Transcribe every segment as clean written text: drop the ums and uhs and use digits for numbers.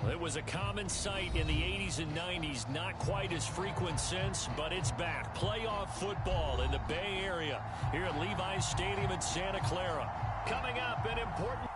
It was a common sight in the 80s and 90s, not quite as frequent since, but it's back. Playoff football in the Bay Area here at Levi's Stadium in Santa Clara. Coming up, an important...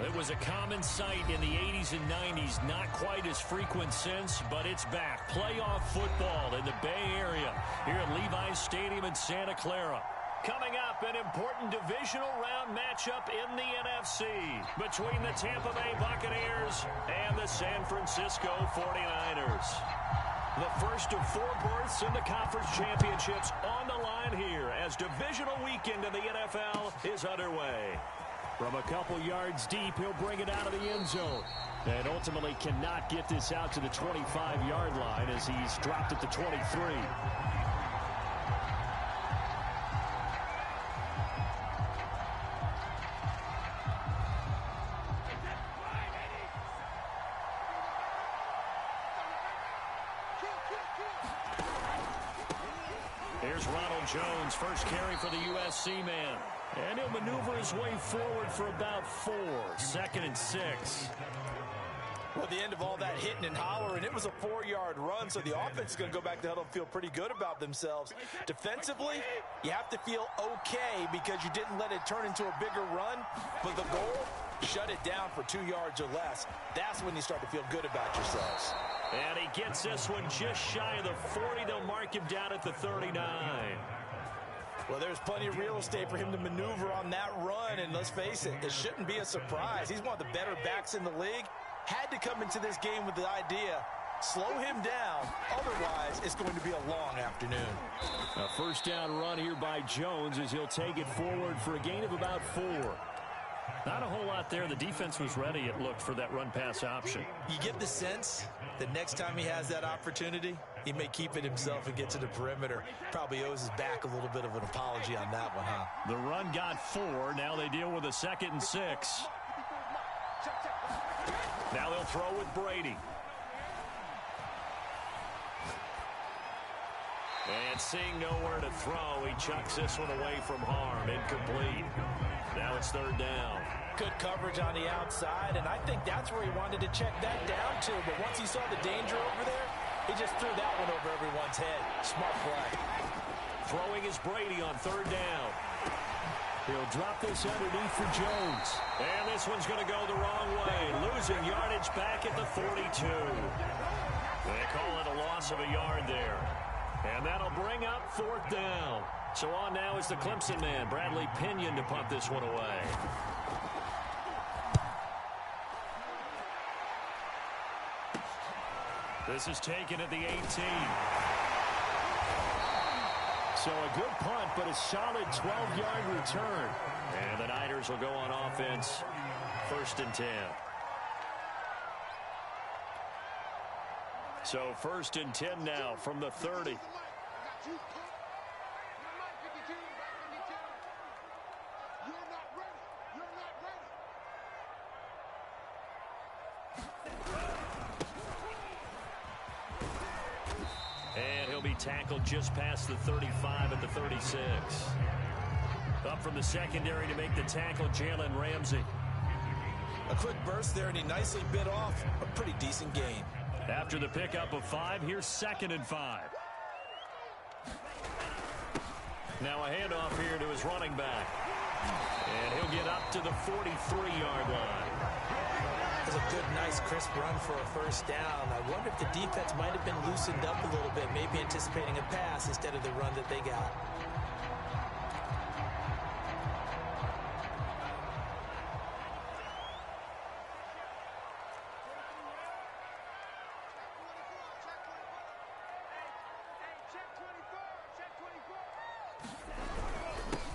It was a common sight in the 80s and 90s, not quite as frequent since, but it's back. Playoff football in the Bay Area here at Levi's Stadium in Santa Clara. Coming up, an important divisional round matchup in the NFC between the Tampa Bay Buccaneers and the San Francisco 49ers. The first of 4 berths in the conference championships on the line here as divisional weekend in the NFL is underway. From a couple yards deep, he'll bring it out of the end zone. And ultimately cannot get this out to the 25-yard line as he's dropped at the 23. Here's Ronald Jones, first carry for the USC man. And he'll maneuver his way forward for about 4. 2nd and 6. Well, the end of all that hitting and hollering, it was a 4-yard run, so the offense is going to go back to huddle and feel pretty good about themselves. Defensively, you have to feel okay because you didn't let it turn into a bigger run, but the goal, shut it down for 2 yards or less. That's when you start to feel good about yourselves. And he gets this one just shy of the 40. They'll mark him down at the 39. Well, there's plenty of real estate for him to maneuver on that run, and let's face it, it shouldn't be a surprise. He's one of the better backs in the league. Had to come into this game with the idea, slow him down, otherwise it's going to be a long afternoon. A first down run here by Jones as he'll take it forward for a gain of about 4. Not a whole lot there. The defense was ready, it looked, for that run-pass option. You get the sense that next time he has that opportunity, he may keep it himself and get to the perimeter. Probably owes his back a little bit of an apology on that one, huh? The run got 4. Now they deal with a 2nd and 6. Now they'll throw with Brady. And seeing nowhere to throw, he chucks this one away from harm. Incomplete. Now it's 3rd down. Good coverage on the outside, and I think that's where he wanted to check that down to. But once he saw the danger over there, he just threw that one over everyone's head. Smart play. Throwing is Brady on 3rd down. He'll drop this underneath for Jones. And this one's going to go the wrong way. Losing yardage back at the 42. They call it a loss of a yard there. And that'll bring up 4th down. So on now is the Clemson man, Bradley Pinion, to punt this one away. This is taken at the 18. So a good punt, but a solid 12-yard return. And the Niners will go on offense, 1st and 10. So 1st and 10 now from the 30. And he'll be tackled just past the 35 at the 36. Up from the secondary to make the tackle, Jalen Ramsey. A quick burst there, and he nicely bit off a pretty decent gain. After the pickup of 5, here's 2nd and 5. Now a handoff here to his running back. And he'll get up to the 43-yard line. It was a good, nice, crisp run for a first down. I wonder if the defense might have been loosened up a little bit, maybe anticipating a pass instead of the run that they got.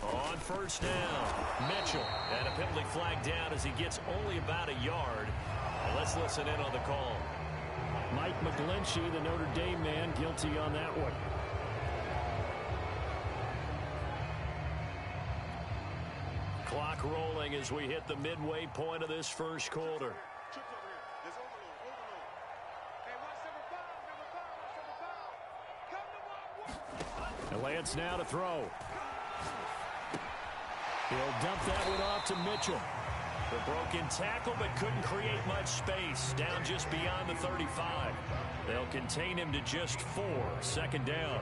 On first down, Mitchell. And a penalty flag down as he gets only about a yard. And let's listen in on the call. Mike McGlinchey, the Notre Dame man, guilty on that one. Clock rolling as we hit the midway point of this first quarter. And Lance now to throw. He'll dump that one off to Mitchell. The broken tackle, but couldn't create much space. Down just beyond the 35. They'll contain him to just 4. 2nd down.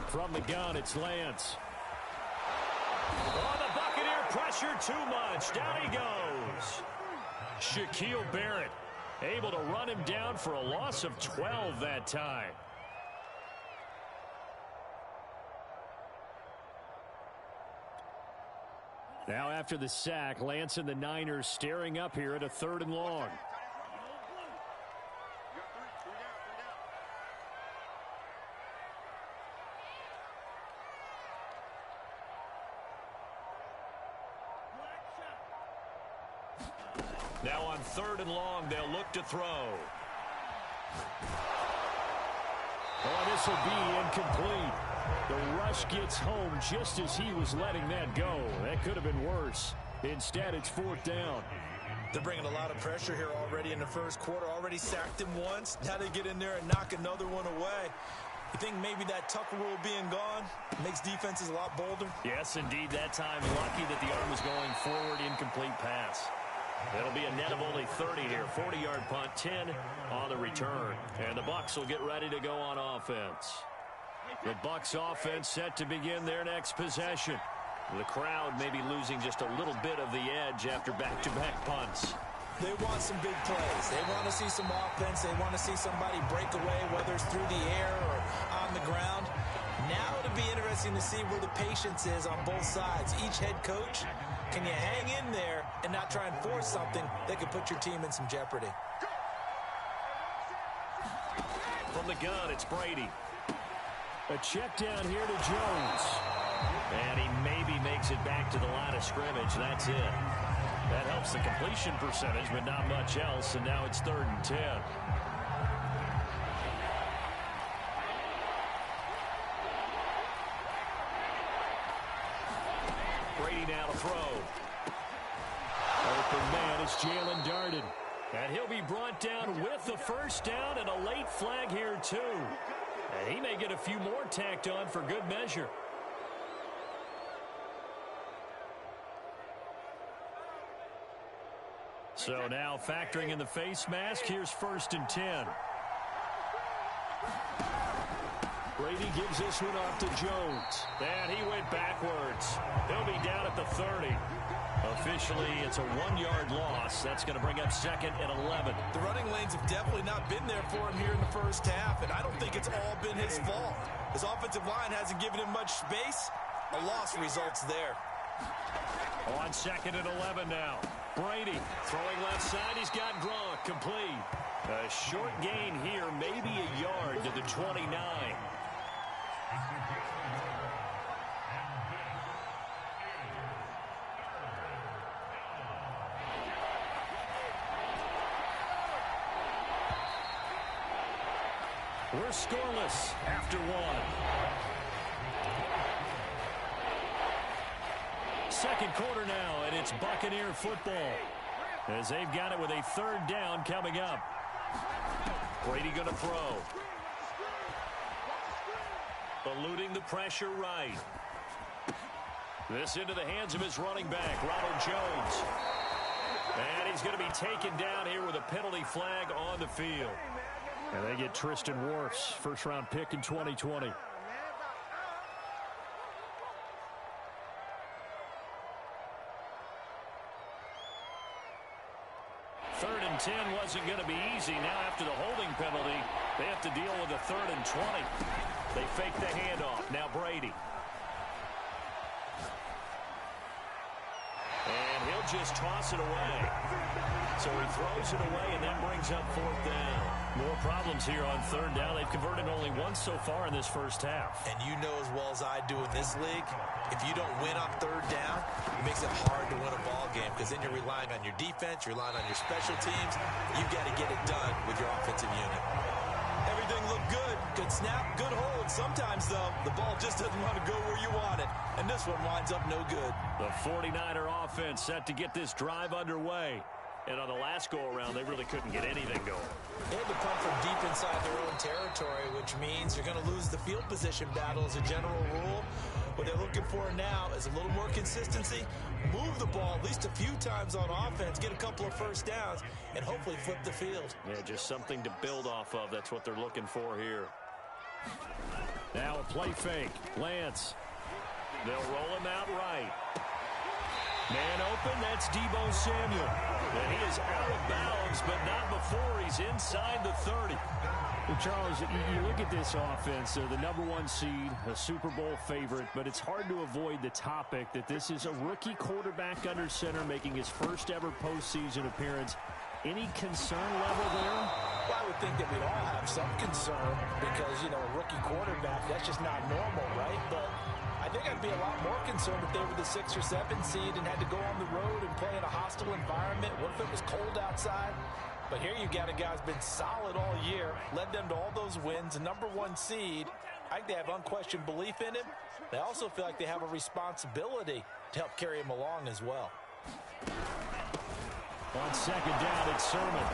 From the gun, it's Lance. Oh, the Buccaneer pressure too much. Down he goes. Shaquille Barrett able to run him down for a loss of 12 that time. Now after the sack, Lance and the Niners staring up here at a 3rd and long. Now on 3rd and long, they'll look to throw. Oh, this will be incomplete. The rush gets home just as he was letting that go. That could have been worse. Instead, it's 4th down. They're bringing a lot of pressure here already in the first quarter. Already sacked him once. Now they get in there and knock another one away. You think maybe that Tucker rule being gone makes defenses a lot bolder? Yes, indeed. That time, lucky that the arm was going forward. Incomplete pass. It'll be a net of only 30 here. 40-yard punt, 10 on the return. And the Bucs will get ready to go on offense. The Bucs offense set to begin their next possession. The crowd may be losing just a little bit of the edge after back-to-back punts. They want some big plays. They want to see some offense. They want to see somebody break away, whether it's through the air or on the ground. Now it'll be interesting to see where the patience is on both sides. Each head coach, can you hang in there and not try and force something that could put your team in some jeopardy? From the gun, it's Brady. A check down here to Jones. And he maybe makes it back to the line of scrimmage. That's it. That helps the completion percentage, but not much else. And now it's 3rd and 10. Brady now to throw. Open man is Jalen Darden. And he'll be brought down with the first down and a late flag here, too. And he may get a few more tacked on for good measure. So now factoring in the face mask, here's 1st and 10. Brady gives this one off to Jones. And he went backwards. He'll be down at the 30. Officially, it's a 1-yard loss. That's going to bring up 2nd and 11. The running lanes have definitely not been there for him here in the first half, and I don't think it's all been his fault. His offensive line hasn't given him much space. A loss results there. On 2nd and 11 now. Brady throwing left side. He's got Gronk complete. A short gain here, maybe a yard to the 29. We're scoreless after 1. Second quarter now, and it's Buccaneer football. as they've got it with a third down coming up. Brady going to throw. Eluding the pressure right. This into the hands of his running back, Ronald Jones. And he's going to be taken down here with a penalty flag on the field. And they get Tristan Wirfs, first-round pick in 2020. Third and 10 wasn't going to be easy. Now after the holding penalty, they have to deal with a 3rd and 20. They fake the handoff. Now Brady. And he'll just toss it away. So he throws it away, and that brings up 4th down. More problems here on 3rd down. They've converted only once so far in this first half. And you know as well as I do in this league, if you don't win on 3rd down, it makes it hard to win a ball game because then you're relying on your defense, you're relying on your special teams. You've got to get it done with your offensive unit. Everything looked good. Good snap, good hold. Sometimes, though, the ball just doesn't want to go where you want it. And this one winds up no good. The 49er offense set to get this drive underway. And on the last go-around, they really couldn't get anything going. They had to punt from deep inside their own territory, which means you're going to lose the field position battle as a general rule. What they're looking for now is a little more consistency, move the ball at least a few times on offense, get a couple of first downs, and hopefully flip the field. Yeah, just something to build off of. That's what they're looking for here. Now a play fake. Lance. They'll roll him out right. Man open, that's Deebo Samuel. And he is out of bounds, but not before he's inside the 30. Well, Charles, you look at this offense, the #1 seed, a Super Bowl favorite, but it's hard to avoid the topic that this is a rookie quarterback under center making his first ever postseason appearance. Any concern level there? Well, I would think that we'd all have some concern because, you know, a rookie quarterback, that's just not normal, right? But I think I'd be a lot more concerned if they were the 6 or 7 seed and had to go on the road and play in a hostile environment. What if it was cold outside? But here you got a guy who's been solid all year, led them to all those wins, a #1 seed. I think they have unquestioned belief in him. They also feel like they have a responsibility to help carry him along as well. On 2nd down, it's Sermon.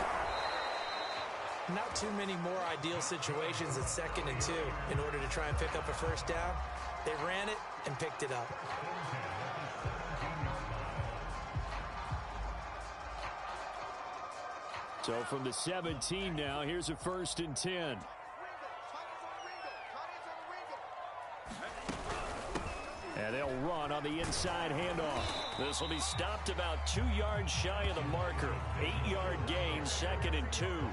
Not too many more ideal situations at 2nd and 2 in order to try and pick up a first down. They ran it and picked it up. So from the 17 now, here's a 1st and 10. And they'll run on the inside handoff. This will be stopped about 2 yards shy of the marker. 8-yard gain, 2nd and 2.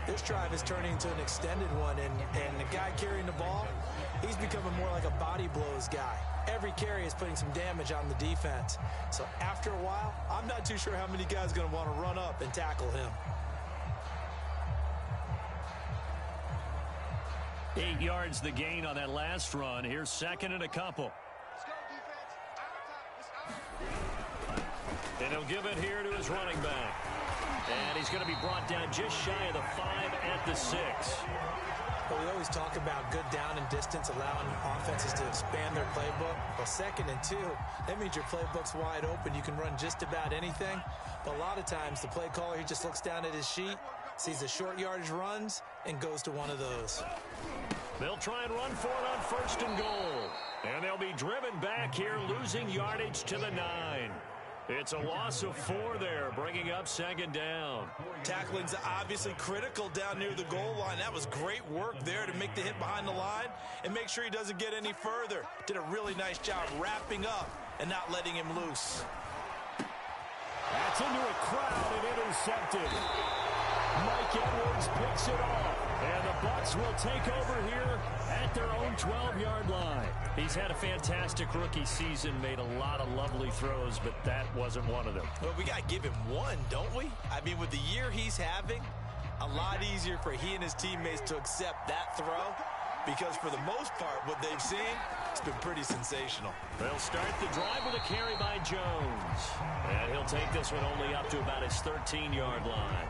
This drive is turning into an extended one, and the guy carrying the ball, he's becoming more like a body blows guy. Every carry is putting some damage on the defense. So after a while, I'm not too sure how many guys are going to want to run up and tackle him. 8 yards the gain on that last run. Here's 2nd and a couple. And he'll give it here to his running back. And he's going to be brought down just shy of the 5 at the 6. Well, we always talk about good down and distance, allowing offenses to expand their playbook. Well, 2nd and 2, that means your playbook's wide open. You can run just about anything. But a lot of times, the play caller, he just looks down at his sheet, sees the short yardage runs, and goes to one of those. They'll try and run for it on 1st and goal. And they'll be driven back here, losing yardage to the 9. It's a loss of 4 there, bringing up 2nd down. Tackling's obviously critical down near the goal line. That was great work there to make the hit behind the line and make sure he doesn't get any further. Did a really nice job wrapping up and not letting him loose. That's into a crowd and intercepted. Mike Edwards picks it off. And the Bucs will take over here at their own 12-yard line. He's had a fantastic rookie season, made a lot of lovely throws, but that wasn't one of them. Well, we got to give him one, don't we? I mean, with the year he's having, a lot easier for he and his teammates to accept that throw because for the most part, what they've seen, it's been pretty sensational. They'll start the drive with a carry by Jones. And he'll take this one only up to about his 13-yard line.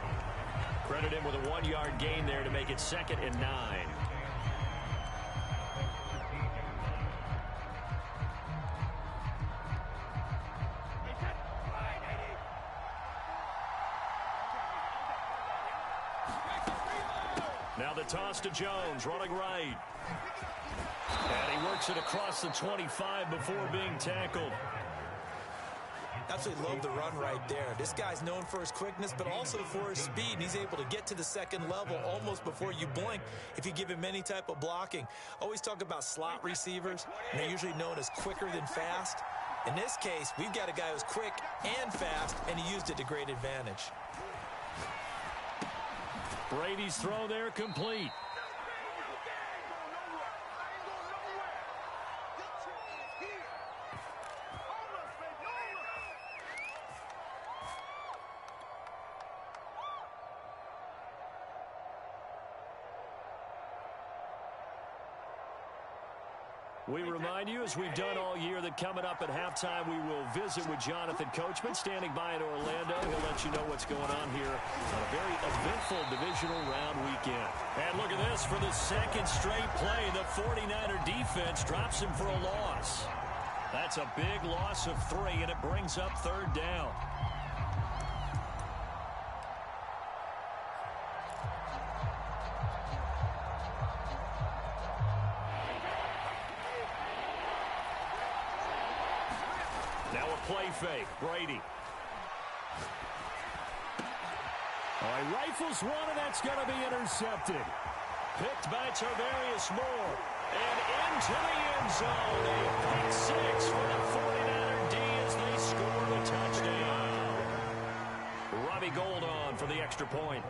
Credit him with a 1-yard gain there to make it 2nd and 9. Now the toss to Jones, running right. And he works it across the 25 before being tackled. Absolutely love the run right there. This guy's known for his quickness, but also for his speed. And he's able to get to the second level almost before you blink if you give him any type of blocking. Always talk about slot receivers, and they're usually known as quicker than fast. In this case, we've got a guy who's quick and fast, and he used it to great advantage. Brady's throw there complete. We remind you, as we've done all year, that coming up at halftime, we will visit with Jonathan Coachman, standing by in Orlando. He'll let you know what's going on here on a very eventful divisional round weekend. And look at this. For the second straight play, the 49er defense drops him for a loss. That's a big loss of 3, and it brings up third down. Now a play fake. Brady. All right, rifles one, and that's going to be intercepted. Picked by Tarvarius Moore. And into the end zone. A pick 6 for the 49er D as they score the touchdown. Robbie Gould on for the extra point.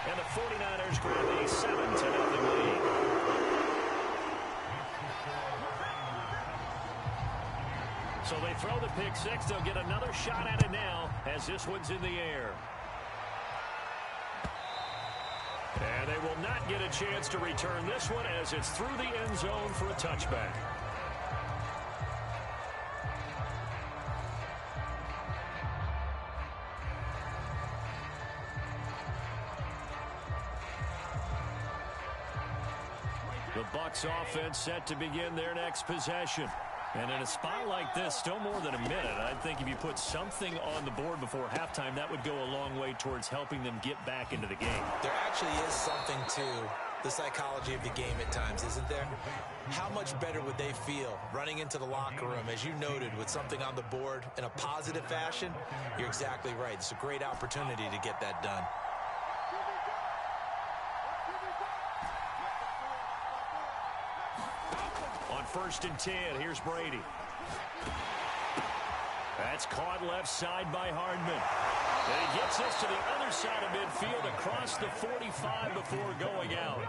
And the 49ers grab a 7-0 lead. So they throw the pick 6. They'll get another shot at it now as this one's in the air. And they will not get a chance to return this one as it's through the end zone for a touchback. The Bucs offense set to begin their next possession. And in a spot like this, still more than a minute, I think if you put something on the board before halftime, that would go a long way towards helping them get back into the game. There actually is something to the psychology of the game at times, isn't there? How much better would they feel running into the locker room, as you noted, with something on the board in a positive fashion? You're exactly right. It's a great opportunity to get that done. First and 10. Here's Brady. That's caught left side by Hardman. And he gets this to the other side of midfield across the 45 before going out.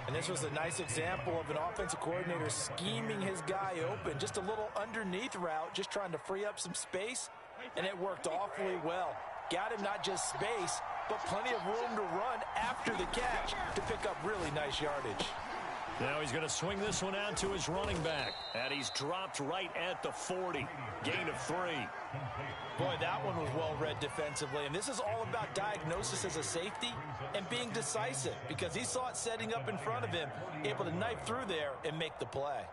And this was a nice example of an offensive coordinator scheming his guy open. Just a little underneath route, just trying to free up some space. And it worked awfully well. Got him not just space, but plenty of room to run after the catch to pick up really nice yardage. Now he's going to swing this one out to his running back. And he's dropped right at the 40. Gain of 3. Boy, that one was well read defensively. And this is all about diagnosis as a safety and being decisive, because he saw it setting up in front of him, able to knife through there and make the play.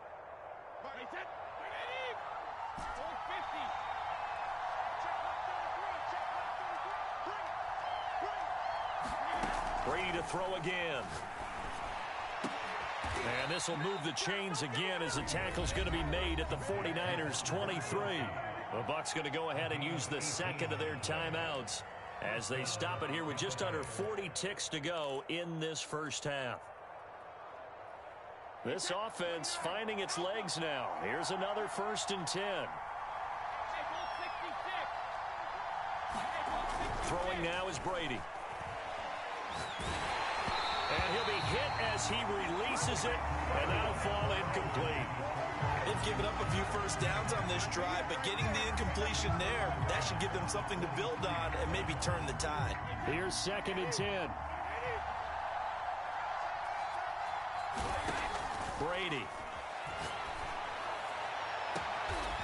Brady to throw again. And this will move the chains again as the tackle's going to be made at the 49ers 23. The Bucs going to go ahead and use the second of their timeouts as they stop it here with just under 40 ticks to go in this first half. This offense finding its legs now. Here's another first and 10. Throwing now is Brady. And he'll be hit as he releases it, and that'll fall incomplete. They've given up a few first downs on this drive, but getting the incompletion there, that should give them something to build on and maybe turn the tide. Here's second and 10. Brady.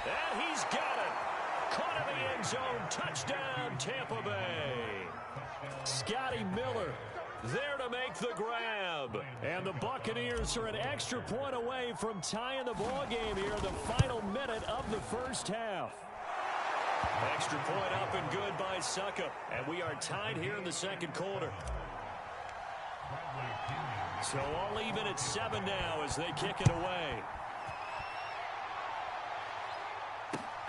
And he's got it. Caught in the end zone. Touchdown, Tampa Bay. Scotty Miller there to make the grab. And the Buccaneers are an extra point away from tying the ball game here in the final minute of the first half. Extra point up and good by Suckup. And we are tied here in the second quarter. So all even at 7 now as they kick it away.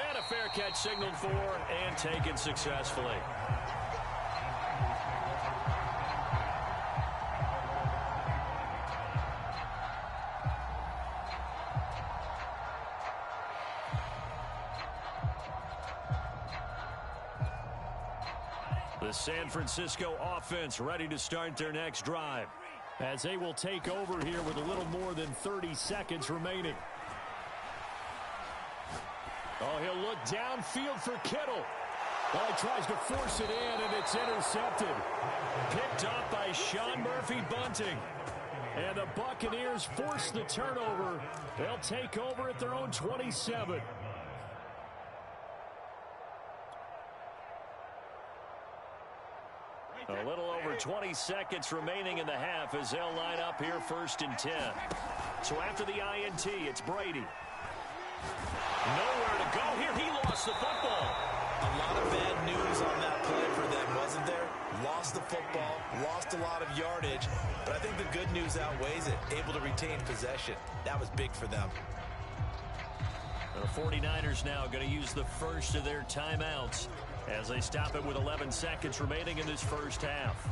And a fair catch signaled for and taken successfully. The San Francisco offense ready to start their next drive, as they will take over here with a little more than 30 seconds remaining. Oh, he'll look downfield for Kittle. Well, he tries to force it in, and it's intercepted. Picked up by Sean Murphy-Bunting. And the Buccaneers force the turnover. They'll take over at their own 27. A little over 20 seconds remaining in the half as they'll line up here 1st and 10. So after the INT, it's Brady. Nowhere to go here. He lost the football. A lot of bad news on that play for them, wasn't there? Lost the football, lost a lot of yardage, but I think the good news outweighs it. Able to retain possession. That was big for them. The 49ers now going to use the first of their timeouts as they stop it with 11 seconds remaining in this first half.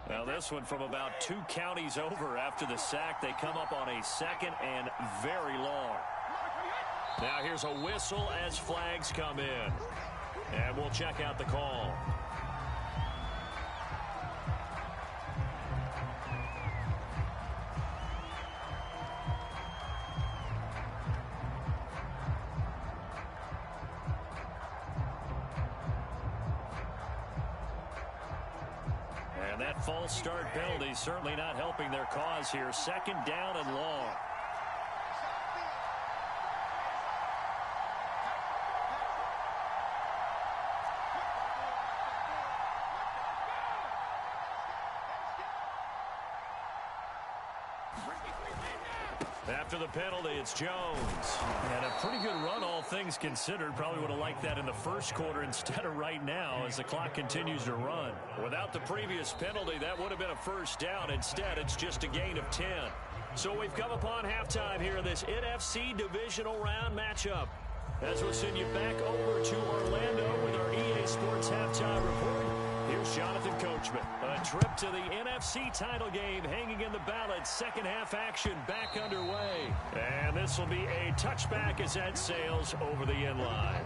Now this one from about 2 counties over after the sack. They come up on a 2nd and very long. Now here's a whistle as flags come in. And we'll check out the call. And that false start penalty certainly not helping their cause here. 2nd down and long. After the penalty, it's Jones. And a pretty good run, all things considered. Probably would have liked that in the first quarter instead of right now as the clock continues to run. Without the previous penalty, that would have been a 1st down. Instead, it's just a gain of 10. So we've come upon halftime here in this NFC divisional round matchup. As we'll send you back over to Orlando with our EA Sports halftime report. Here's Jonathan Coachman. A trip to the NFC title game hanging in the balance. Second half action back underway. And this will be a touchback as that sails over the end line.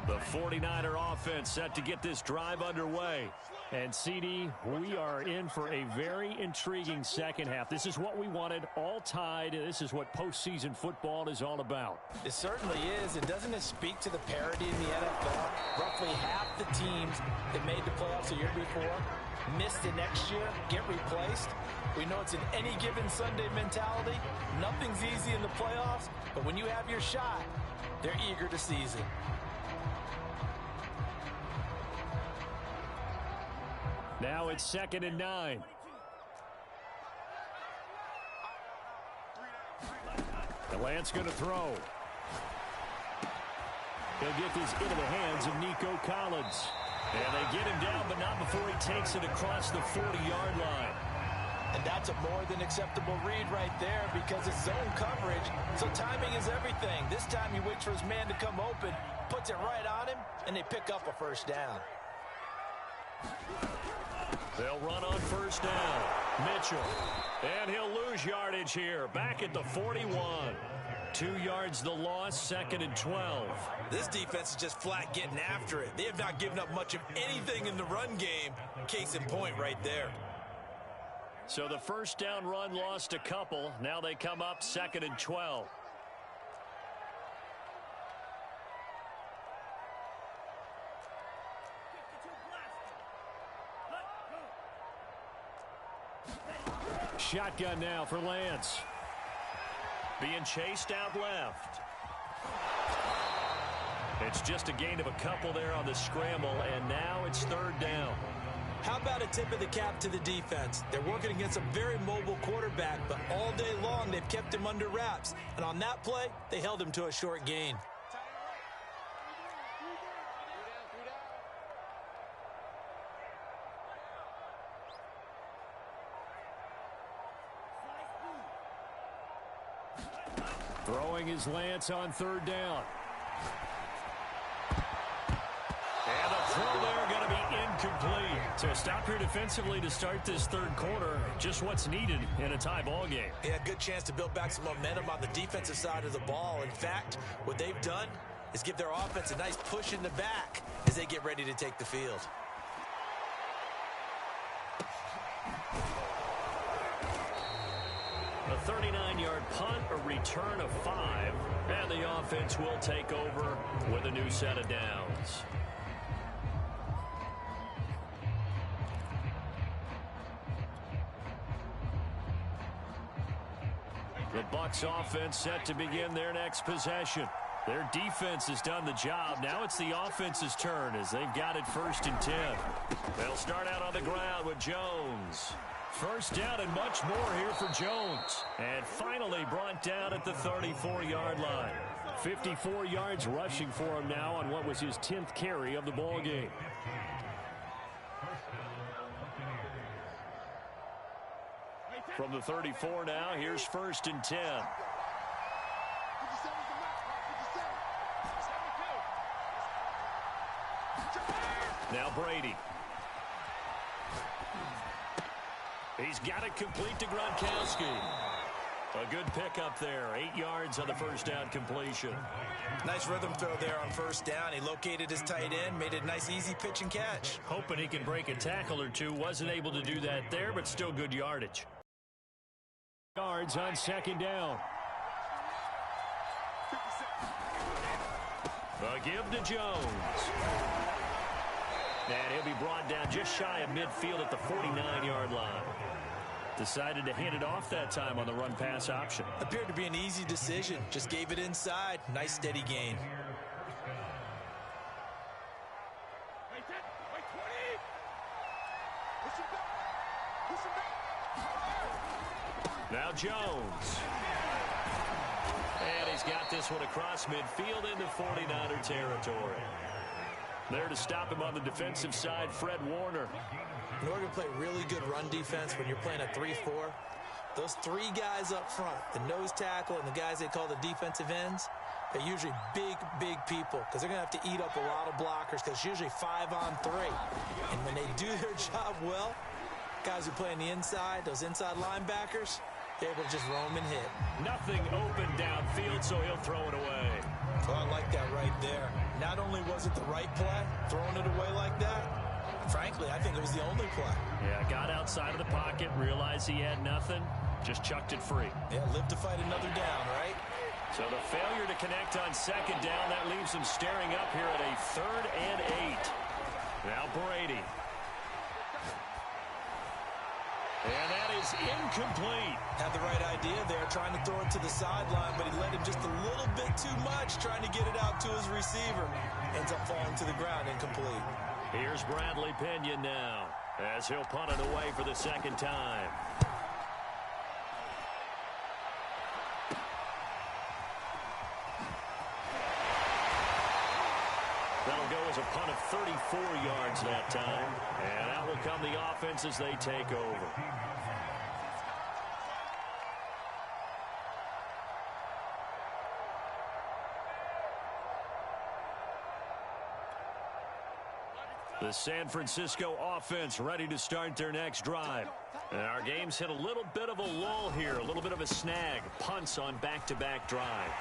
The 49er offense set to get this drive underway. And, CD, we are in for a very intriguing second half. This is what we wanted, all tied. This is what postseason football is all about. It certainly is. And doesn't it speak to the parity in the NFL? Roughly half the teams that made the playoffs a year before missed it next year, get replaced. We know it's an any given Sunday mentality. Nothing's easy in the playoffs, but when you have your shot, they're eager to seize it. Now it's 2nd and 9. The Lance going to throw. He'll get this into the hands of Nico Collins. And they get him down, but not before he takes it across the 40-yard line. And that's a more than acceptable read right there because it's zone coverage, so timing is everything. This time he waits for his man to come open, puts it right on him, and they pick up a 1st down. They'll run on 1st down. Mitchell. And he'll lose yardage here. Back at the 41. 2 yards the loss, 2nd and 12. This defense is just flat getting after it. They have not given up much of anything in the run game. Case in point right there. So the 1st down run lost a couple. Now they come up 2nd and 12. Shotgun now for Lance. Being chased out left. It's just a gain of a couple there on the scramble, and now it's third down. How about a tip of the cap to the defense? They're working against a very mobile quarterback, but all day long they've kept him under wraps. And on that play, they held him to a short gain. Throwing his Lance on third down. And the throw there going to be incomplete. So stop here defensively to start this third quarter. Just what's needed in a tie ball game. Yeah, good chance to build back some momentum on the defensive side of the ball. In fact, what they've done is give their offense a nice push in the back as they get ready to take the field. A 39-yard punt, a return of 5, and the offense will take over with a new set of downs. The Bucs offense set to begin their next possession. Their defense has done the job. Now it's the offense's turn as they've got it 1st and 10. They'll start out on the ground with Jones. First down and much more here for Jones. And finally brought down at the 34-yard line. 54 yards rushing for him now on what was his 10th carry of the ball game. From the 34 now, here's 1st and 10. Now Brady. He's got it complete to Gronkowski. A good pickup there. 8 yards on the first down completion. Nice rhythm throw there on first down. He located his tight end, made it a nice easy pitch and catch. Hoping he can break a tackle or two. Wasn't able to do that there, but still good yardage. Yards on 2nd down. A give to Jones. And he'll be brought down just shy of midfield at the 49-yard line. Decided to hand it off that time on the run-pass option. Appeared to be an easy decision. Just gave it inside. Nice steady gain. Now Jones. And he's got this one across midfield into 49er territory. There to stop him on the defensive side, Fred Warner. In order to play really good run defense when you're playing a 3-4, those 3 guys up front, the nose tackle and the guys they call the defensive ends, they're usually big people because they're going to have to eat up a lot of blockers because it's usually 5-on-3. And when they do their job well, guys who play on the inside, those inside linebackers, they're able to just roam and hit. Nothing open downfield, so he'll throw it away. Oh, I like that right there. Not only was it the right play, throwing it away like that, frankly, I think it was the only play. Yeah, got outside of the pocket, realized he had nothing, just chucked it free. Yeah, live to fight another down, right? So the failure to connect on 2nd down, that leaves him staring up here at a 3rd and 8. Now Brady. And that is incomplete. Had the right idea there, trying to throw it to the sideline, but he let him just a little bit too much, trying to get it out to his receiver. Ends up falling to the ground, incomplete. Here's Bradley Pinion now, as he'll punt it away for the 2nd time. That'll go as a punt of 34 yards that time. And out will come the offense as they take over. The San Francisco offense ready to start their next drive. And our game's hit a little bit of a lull here, a little bit of a snag. Punts on back-to-back drives.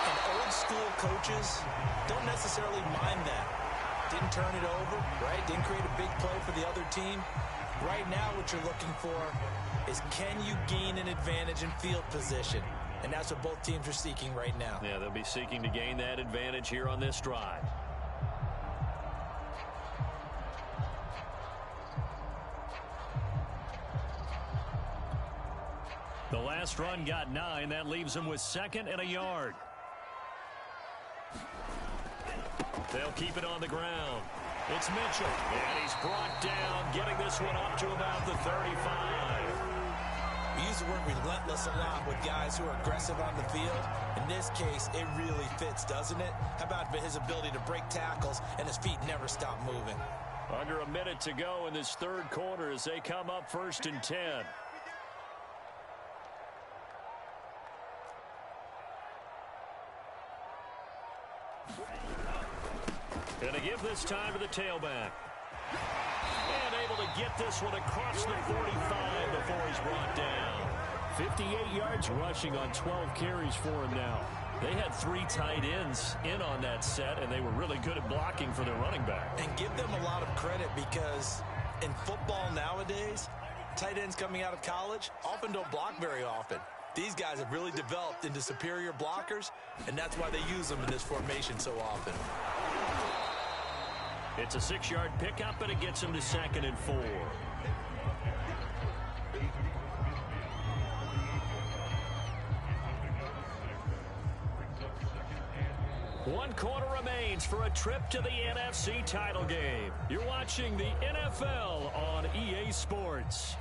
And old-school coaches don't necessarily mind that. Didn't turn it over, right? Didn't create a big play for the other team. Right now what you're looking for is can you gain an advantage in field position? And that's what both teams are seeking right now. Yeah, they'll be seeking to gain that advantage here on this drive. The last run got 9. That leaves him with 2nd and a yard. They'll keep it on the ground. It's Mitchell, and he's brought down, getting this one up to about the 35. We use the word relentless a lot with guys who are aggressive on the field. In this case, it really fits, doesn't it? How about his ability to break tackles and his feet never stop moving? Under a minute to go in this third quarter as they come up 1st and 10. Going to give this time to the tailback. And able to get this one across the 45 before he's brought down. 58 yards rushing on 12 carries for him now. They had 3 tight ends in on that set, and they were really good at blocking for their running back. And give them a lot of credit because in football nowadays, tight ends coming out of college often don't block very often. These guys have really developed into superior blockers, and that's why they use them in this formation so often. It's a 6-yard pickup, and it gets him to 2nd and 4. One quarter remains for a trip to the NFC title game. You're watching the NFL on EA Sports.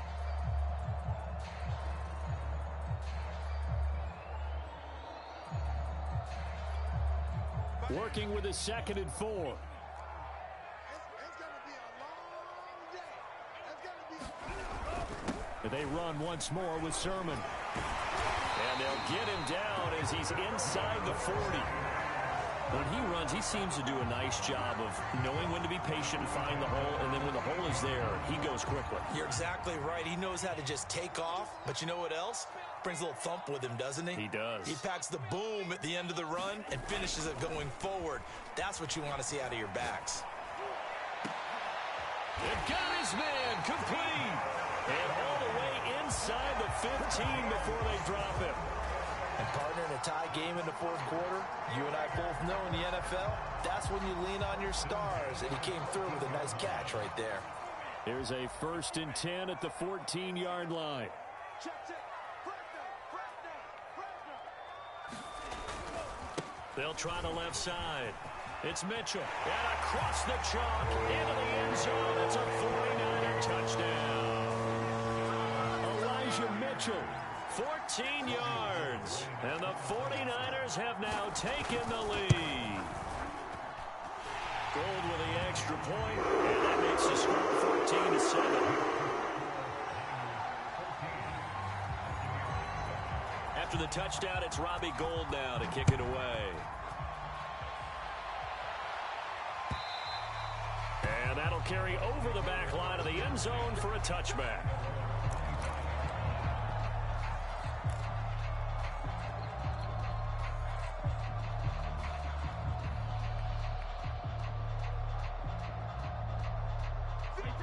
Working with a 2nd and 4. They run once more with Sermon. And they'll get him down as he's inside the 40. When he runs, he seems to do a nice job of knowing when to be patient and find the hole, and then when the hole is there, he goes quickly. You're exactly right. He knows how to just take off, but you know what else? Brings a little thump with him, doesn't he? He does. He packs the boom at the end of the run and finishes it going forward. That's what you want to see out of your backs. They've got his man complete. And all the way inside the 15 before they drop him. And partner, in a tie game in the fourth quarter, you and I both know in the NFL, that's when you lean on your stars. And he came through with a nice catch right there. Here's a 1st and 10 at the 14-yard line. They'll try the left side. It's Mitchell. And across the chalk into the end zone. It's a 49er touchdown. Elijah Mitchell, 14 yards. And the 49ers have now taken the lead. Gold with the extra point, and that makes the score 14-7. After the touchdown, it's Robbie Gould now to kick it away. And that'll carry over the back line of the end zone for a touchback.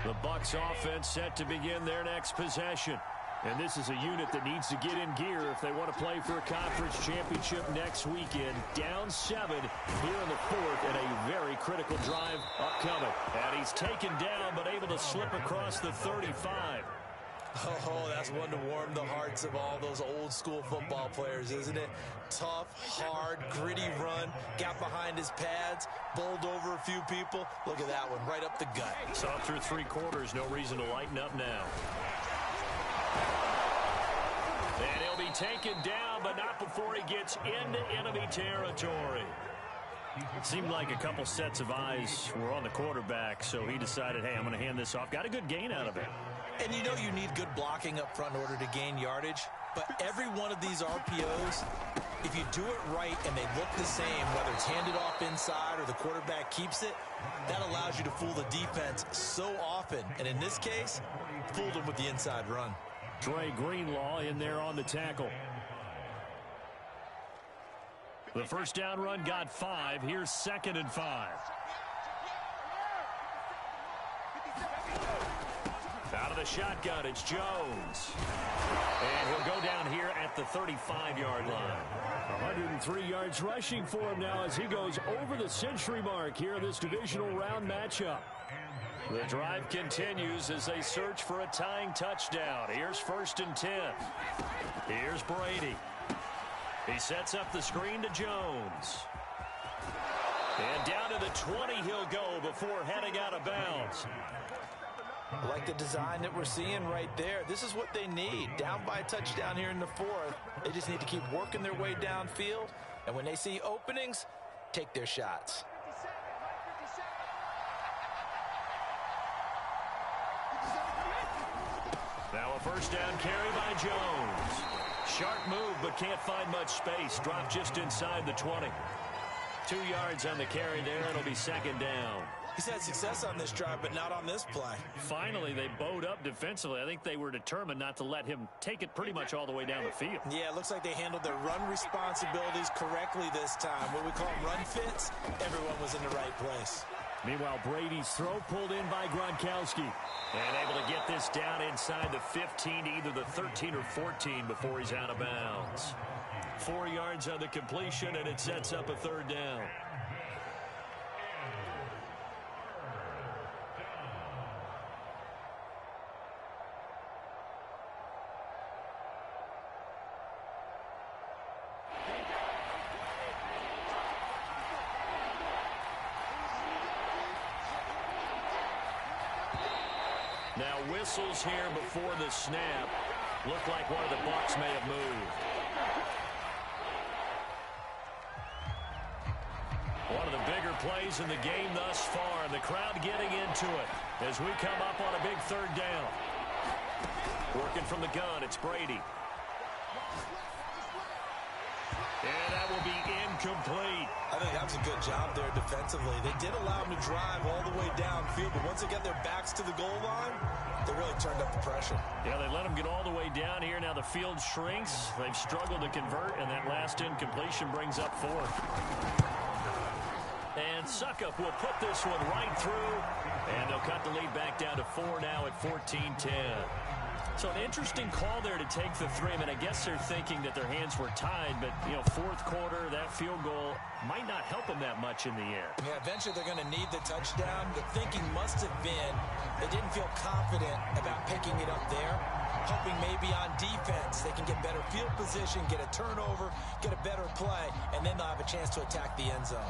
The Bucs offense set to begin their next possession. And this is a unit that needs to get in gear if they want to play for a conference championship next weekend. Down 7 here in the 4th, and a very critical drive upcoming. And he's taken down but able to slip across the 35. Oh, that's one to warm the hearts of all those old school football players, isn't it? Tough, hard, gritty run, got behind his pads, bowled over a few people. Look at that one, right up the gut. So through 3 quarters, no reason to lighten up now. And he'll be taken down, but not before he gets into enemy territory. It seemed like a couple sets of eyes were on the quarterback, so he decided, hey, I'm going to hand this off. Got a good gain out of it. And you know you need good blocking up front in order to gain yardage, but every one of these RPOs, if you do it right and they look the same, whether it's handed off inside or the quarterback keeps it, that allows you to fool the defense so often. And in this case, fooled them with the inside run. Dre Greenlaw in there on the tackle. The first down run got 5. Here's 2nd and 5. Out of the shotgun, it's Jones. And he'll go down here at the 35-yard line. 103 yards rushing for him now as he goes over the century mark here in this divisional round matchup. The drive continues as they search for a tying touchdown. Here's 1st and 10. Here's Brady. He sets up the screen to Jones. And down to the 20 he'll go before heading out of bounds. I like the design that we're seeing right there. This is what they need. Down by a touchdown here in the fourth. They just need to keep working their way downfield. And when they see openings, take their shots. Now a first down carry by Jones. Sharp move, but can't find much space. Dropped just inside the 20. 2 yards on the carry there. It'll be second down. He's had success on this drive, but not on this play. Finally, they bowed up defensively. I think they were determined not to let him take it pretty much all the way down the field. Yeah, it looks like they handled their run responsibilities correctly this time. What we call run fits, everyone was in the right place. Meanwhile, Brady's throw pulled in by Gronkowski. And able to get this down inside the 15 to either the 13 or 14 before he's out of bounds. 4 yards on the completion, and it sets up a third down. Now whistles here before the snap. Looked like one of the Bucs may have moved. One of the bigger plays in the game thus far, and the crowd getting into it as we come up on a big third down. Working from the gun, it's Brady. And that will be incomplete. I think that was a good job there defensively. They did allow him to drive all the way downfield, but once they got their backs to the goal line, they really turned up the pressure. Yeah, they let him get all the way down here. Now the field shrinks. They've struggled to convert, and that last incompletion brings up fourth. And Suckup will put this one right through, and they'll cut the lead back down to 4 now at 14-10. So an interesting call there to take the 3. I mean, I guess they're thinking that their hands were tied, but, you know, fourth quarter, that field goal might not help them that much in the air. Yeah, eventually they're going to need the touchdown. The thinking must have been they didn't feel confident about picking it up there, hoping maybe on defense they can get better field position, get a turnover, get a better play, and then they'll have a chance to attack the end zone.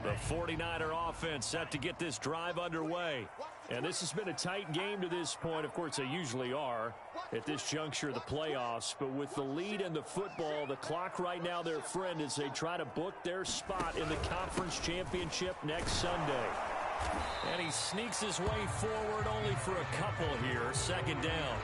The 49er offense set to get this drive underway. And this has been a tight game to this point. Of course, they usually are at this juncture of the playoffs. But with the lead in the football, the clock right now their friend as they try to book their spot in the conference championship next Sunday. And he sneaks his way forward only for a couple here. Second down.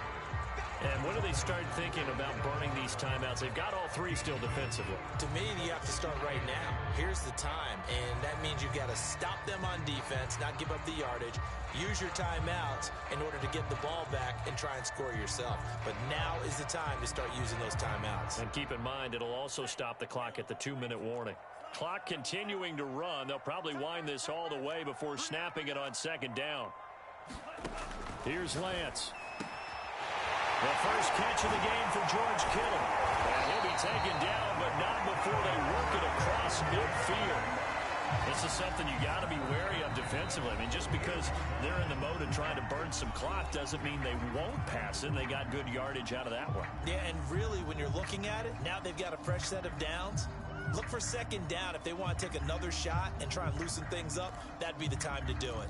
And when do they start thinking about burning these timeouts? They've got all 3 still defensively. To me, you have to start right now. Here's the time, and that means you've got to stop them on defense, not give up the yardage, use your timeouts in order to get the ball back and try and score yourself. But now is the time to start using those timeouts. And keep in mind, it'll also stop the clock at the 2-minute warning. Clock continuing to run. They'll probably wind this all the way before snapping it on second down. Here's Lance. The first catch of the game for George Kittle. And he'll be taken down, but not before they work it across midfield. This is something you got to be wary of defensively. I mean, just because they're in the mode of trying to burn some clock doesn't mean they won't pass it. They got good yardage out of that one. Yeah, and really, when you're looking at it, now they've got a fresh set of downs. Look for second down. If they want to take another shot and try and loosen things up, that'd be the time to do it.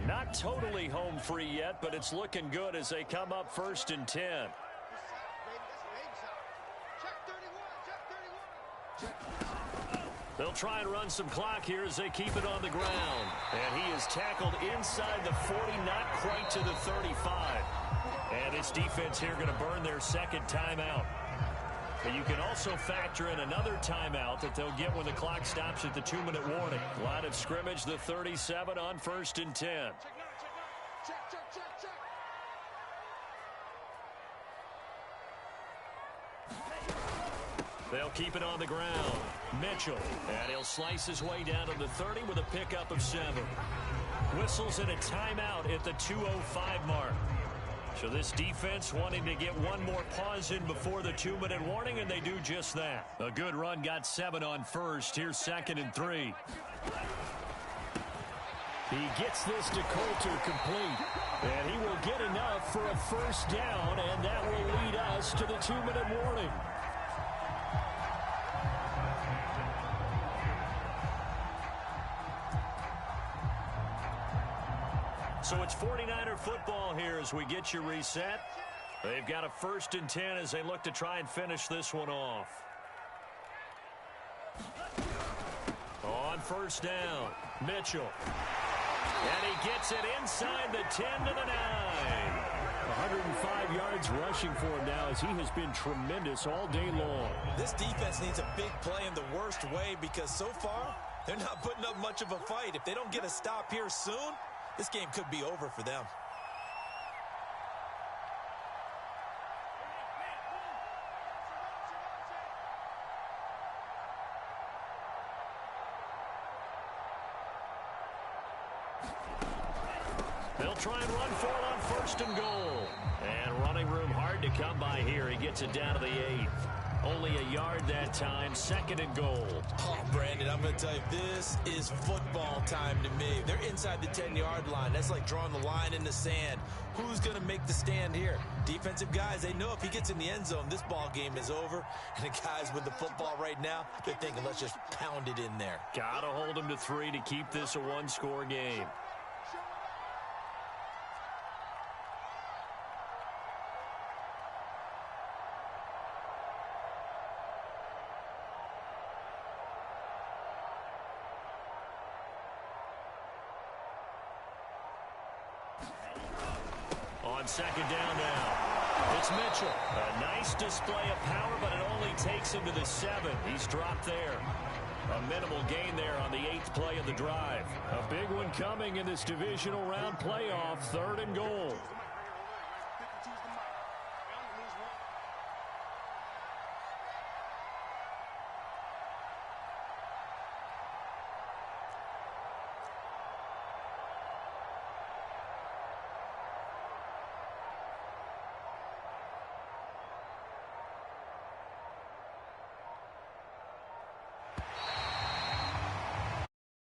Not totally home free yet, but it's looking good as they come up 1st and 10. They'll try and run some clock here as they keep it on the ground. And he is tackled inside the 40, not quite to the 35. And this defense here going to burn their second timeout. But you can also factor in another timeout that they'll get when the clock stops at the 2-minute warning. Line of scrimmage, the 37 on 1st and 10. They'll keep it on the ground. Mitchell, and he'll slice his way down to the 30 with a pickup of 7. Whistles in a timeout at the 2:05 mark. So this defense wanting to get one more pause in before the 2-minute warning, and they do just that. A good run got 7 on first. Here's 2nd and 3. He gets this to Coulter complete. And he will get enough for a first down, and that will lead us to the 2-minute warning. So it's 49er football here as we get you reset. They've got a 1st and 10 as they look to try and finish this one off. On 1st down, Mitchell. And he gets it inside the 10 to the 9. 105 yards rushing for him now as he has been tremendous all day long. This defense needs a big play in the worst way because so far they're not putting up much of a fight. If they don't get a stop here soon, this game could be over for them. They'll try and run for it on 1st and goal. And running room hard to come by here. He gets it down to the 8. Only a yard that time. 2nd and goal. Oh, Brandon, I'm going to tell you, this is football time to me. They're inside the 10-yard line. That's like drawing the line in the sand. Who's going to make the stand here? Defensive guys, they know if he gets in the end zone, this ball game is over. And the guys with the football right now, they're thinking, let's just pound it in there. Got to hold him to 3 to keep this a one-score game. On 2nd down now, it's Mitchell. A nice display of power, but it only takes him to the 7. He's dropped there. A minimal gain there on the 8th play of the drive. A big one coming in this divisional round playoff. 3rd and goal.